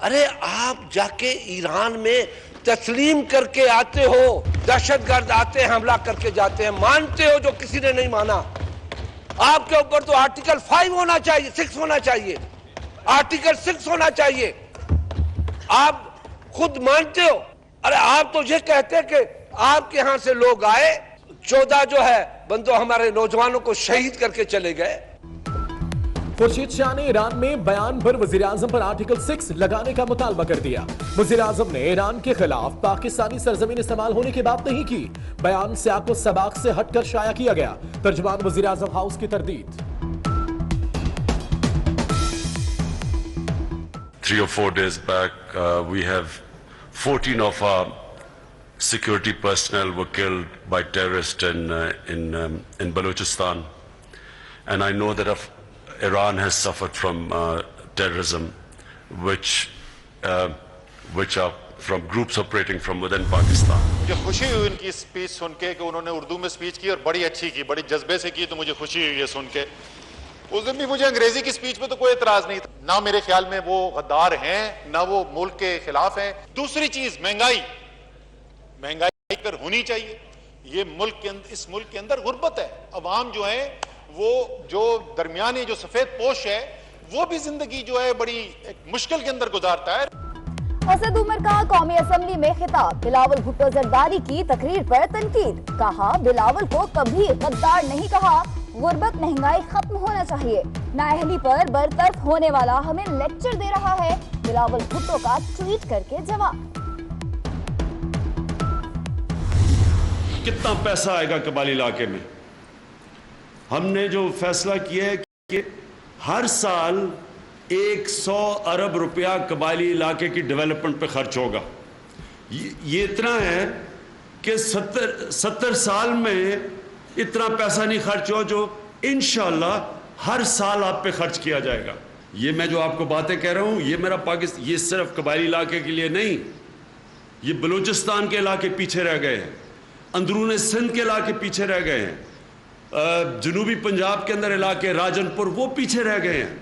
ارے آپ جا کے ایران میں تسلیم کر کے آتے ہو, دہشت گرد آتے ہیں حملہ کر کے جاتے ہیں, مانتے ہو جو کسی نے نہیں مانا. آپ کے اوپر تو آرٹیکل 5 ہونا چاہیے, 6 ہونا چاہیے, آرٹیکل 6 ہونا چاہیے. آپ خود مانتے ہو. ارے آپ تو یہ کہتے ہیں کہ آپ کے ہاں سے لوگ آئے, 14 جو ہے بندوں ہمارے نوجوانوں کو شہید کر کے چلے گئے. خورشید شاہ نے ایران میں بیان پر وزیراعظم پر آرٹیکل 6 لگانے کا مطالبہ کر دیا. وزیراعظم نے ایران کے خلاف پاکستانی سرزمین استعمال ہونے کی بات نہیں کی. بیان سیاق و سباق سے ہٹ کر شائع کیا گیا. ترجمان وزیراعظم ہاؤس کی تردید. 3 or 4 days back, we have 14 of our security personnel were killed by terrorists in Balochistan, and I know that Iran has suffered from terrorism, which are from groups operating from within Pakistan. مجھے خوشی ہوئی ان کی speech سن کے کہ انہوں نے اردو میں speech کی اور بڑی اچھی کی, بڑی جذبے سے کی, تو مجھے خوشی ہوئی یہ سن کے. اس دن بھی مجھے انگریزی کی اسپیچ پہ تو کوئی اعتراض نہیں تھا, نہ میرے خیال میں وہ غدار ہیں نہ وہ ملک کے خلاف ہیں. دوسری چیز مہنگائی پر ہونی چاہیے. یہ ملک کے اس ملک کے اندر غربت ہے. عوام جو ہیں وہ جو درمیانی جو سفید پوش ہے وہ بھی زندگی جو ہے بڑی مشکل کے اندر گزارتا ہے. اسد عمر کا قومی اسمبلی میں خطاب. بلاول بھٹو زرداری کی تقریر پر تنقید. کہا بلاول کو کبھی غدار نہیں کہا. غربت مہنگائی ختم ہونا چاہیے. نااہلی پر برطرف ہونے والا ہمیں لیکچر دے رہا ہے. بلاول بھٹو کا ٹویٹ کر کے جواب. کتنا پیسہ آئے گا قبائلی علاقے میں؟ ہم نے جو فیصلہ کیا ہے کہ ہر سال 100 ارب روپیہ قبائلی علاقے کی ڈیولپمنٹ پہ خرچ ہوگا. یہ اتنا ہے کہ 70 سال میں اتنا پیسہ نہیں خرچ ہو جو انشاءاللہ ہر سال آپ پہ خرچ کیا جائے گا. یہ میں جو آپ کو باتیں کہہ رہا ہوں یہ میرا پاکستان, یہ صرف قبائلی علاقے کے لیے نہیں, یہ بلوچستان کے علاقے پیچھے رہ گئے ہیں, اندرون سندھ کے علاقے پیچھے رہ گئے ہیں, جنوبی پنجاب کے اندر علاقے راجن پور وہ پیچھے رہ گئے ہیں.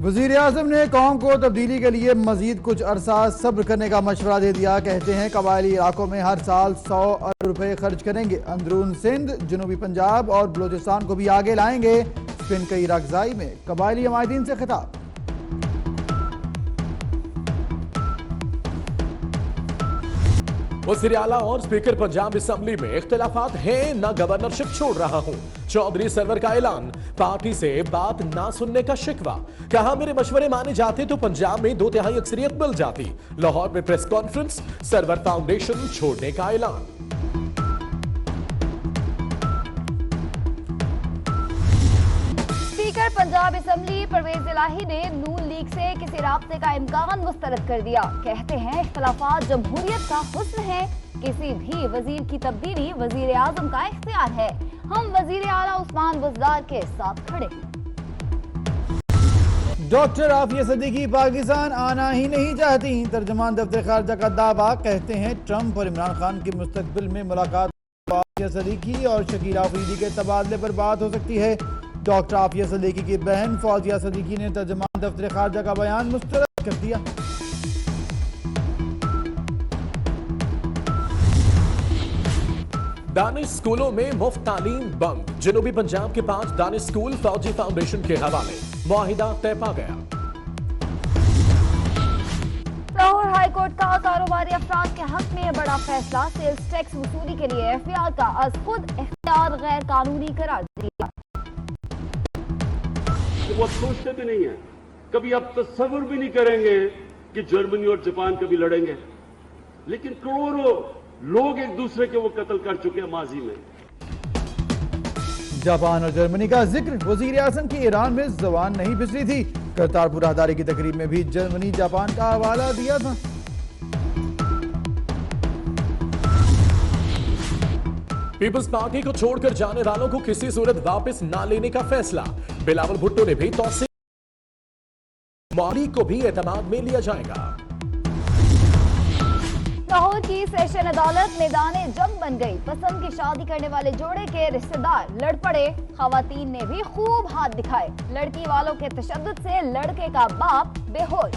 وزیر اعظم نے قوم کو تبدیلی کے لیے مزید کچھ عرصہ صبر کرنے کا مشورہ دے دیا. کہتے ہیں قبائلی علاقوں میں ہر سال 100 ارب روپے خرچ کریں گے. اندرون سندھ, جنوبی پنجاب اور بلوچستان کو بھی آگے لائیں گے. اسپن کی رکزائی میں قبائلی عمائدین سے خطاب. وزیر اعلیٰ اور اسپیکر پنجاب اسمبلی میں اختلافات ہیں, نہ گورنرشپ چھوڑ رہا ہوں. چودھری سرور کا اعلان. پارٹی سے بات نہ سننے کا شکوہ. کہا میرے مشورے مانے جاتے تو پنجاب میں 2/3 اکثریت مل جاتی. لاہور میں پریس کانفرنس. سرور فاؤنڈیشن چھوڑنے کا اعلان. اسپیکر پنجاب اسمبلی پرویز الہی نے نون لیگ سے کسی رابطے کا امکان مسترد کر دیا. کہتے ہیں اختلافات جمہوریت کا حسن ہے. کسی بھی وزیر کی تبدیلی وزیر اعظم کا اختیار ہے. ہم وزیر اعلیٰ عثمان بزدار کے ساتھ کھڑے. ڈاکٹر عافیہ صدیقی پاکستان آنا ہی نہیں چاہتی. ترجمان دفتر خارجہ کا دعویٰ. کہتے ہیں ٹرمپ اور عمران خان کی مستقبل میں ملاقات عافیہ صدیقی اور شکیل آفریدی کے تبادلے پر بات ہو سکتی ہے. ڈاکٹر عافیہ صدیقی کی بہن فوزیہ صدیقی نے ترجمان دفتر خارجہ کا بیان مسترد کر دیا. دانش سکولوں میں مفت تعلیم بند. جنوبی پنجاب کے 5 دانش سکول فوجی فاؤنڈیشن کے حوالے. معاہدہ طے پا گیا. لاہور ہائی کورٹ کا کاروباری افراد کے حق میں بڑا فیصلہ. سیلز ٹیکس وصولی کے لیے ایف بی آئی کا از خود اختیار غیر قانونی قرار دیا. وہ سوچتے بھی نہیں ہیں, کبھی آپ تصور بھی نہیں کریں گے کہ جرمنی اور جاپان کبھی لڑیں گے, لیکن کروڑوں لوگ ایک دوسرے کے وہ قتل کر چکے ہیں ماضی میں. جاپان اور جرمنی کا ذکر. وزیر اعظم کی ایران میں زبان نہیں پھسلی تھی. کرتارپور راہداری کی تقریب میں بھی جرمنی جاپان کا حوالہ دیا تھا. پیپلز پارٹی کو چھوڑ کر جانے والوں کو کسی صورت واپس نہ لینے کا فیصلہ. بلاول بھٹو نے بھی توثیق. مالی کو بھی اعتماد میں لیا جائے گا. لاہور کی سیشن عدالت میدان جنگ بن گئی. پسند کی شادی کرنے والے جوڑے کے رشتہ دار لڑ پڑے. خواتین نے بھی خوب ہاتھ دکھائے. لڑکی والوں کے تشدد سے لڑکے کا باپ بے ہوش.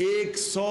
100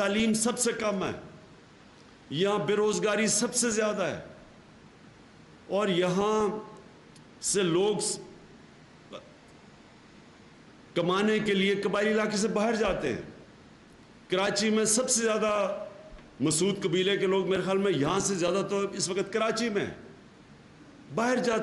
تعلیم سب سے کم ہے، یہاں بے روزگاری سب سے زیادہ ہے، اور یہاں سے لوگ کمانے کے لیے قبائلی علاقے سے باہر جاتے ہیں۔ کراچی میں سب سے زیادہ مسعود قبیلے کے لوگ میرے خیال میں یہاں سے زیادہ تو اس وقت کراچی میں باہر جاتے ہیں۔